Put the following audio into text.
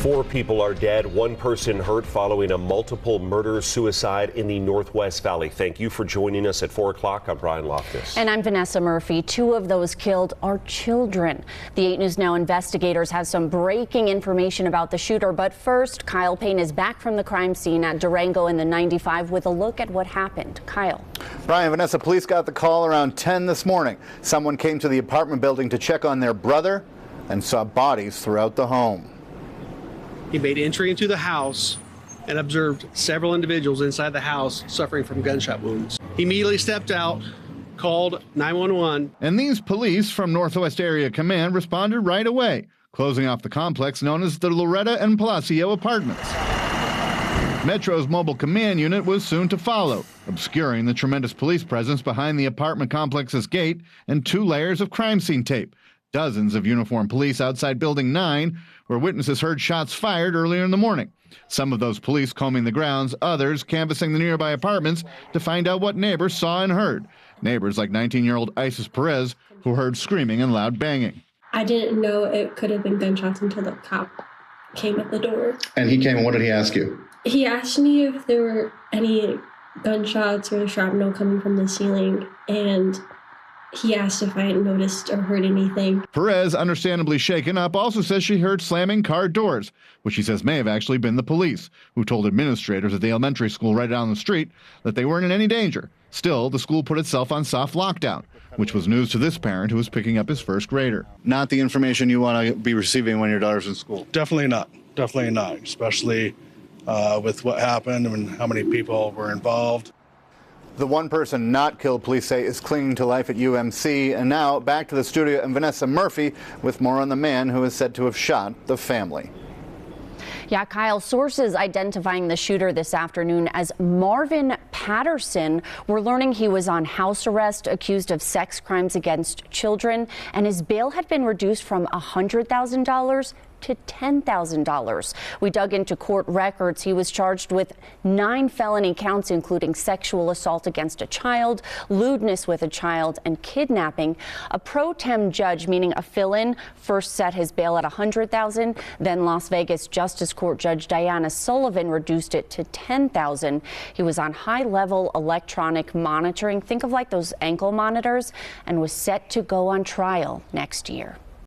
4 people are dead, 1 person hurt following a multiple murder-suicide in the Northwest Valley. Thank you for joining us at 4 o'clock. I'm Brian Loftus. And I'm Vanessa Murphy. 2 of those killed are children. The 8 News Now investigators have some breaking information about the shooter. But first, Kyle Payne is back from the crime scene at Durango in the 95 with a look at what happened. Kyle. Brian, Vanessa, police got the call around 10 this morning. Someone came to the apartment building to check on their brother and saw bodies throughout the home. He made entry into the house and observed several individuals inside the house suffering from gunshot wounds. He immediately stepped out, called 911. And these police from Northwest Area Command responded right away, closing off the complex known as the Loretta and Palacio Apartments. Metro's mobile command unit was soon to follow, obscuring the tremendous police presence behind the apartment complex's gate and 2 layers of crime scene tape. Dozens of uniformed police outside Building 9, where witnesses heard shots fired earlier in the morning. Some of those police combing the grounds, others canvassing the nearby apartments to find out what neighbors saw and heard. Neighbors like 19-year-old Isis Perez, who heard screaming and loud banging. I didn't know it could have been gunshots until the cop came at the door. And he came, and what did he ask you? He asked me if there were any gunshots or shrapnel coming from the ceiling, and he asked if I had noticed or heard anything. Perez, understandably shaken up, also says she heard slamming car doors, which she says may have actually been the police, who told administrators at the elementary school right down the street that they weren't in any danger. Still, the school put itself on soft lockdown, which was news to this parent who was picking up his first grader. Not the information you want to be receiving when your daughter's in school. Definitely not. Definitely not, especially with what happened and how many people were involved. The 1 person not killed, police say, is clinging to life at UMC. And now back to the studio and Vanessa Murphy with more on the man who is said to have shot the family. Yeah, Kyle, sources identifying the shooter this afternoon as Marvin Patterson were learning he was on house arrest, accused of sex crimes against children, and his bail had been reduced from $100,000 to $10,000. We dug into court records. He was charged with 9 felony counts, including sexual assault against a child, lewdness with a child, and kidnapping. A pro tem judge, meaning a fill-in, first set his bail at $100,000. Then Las Vegas Justice Court Judge Diana Sullivan reduced it to $10,000. He was on high-level electronic monitoring, think of like those ankle monitors, and was set to go on trial next year.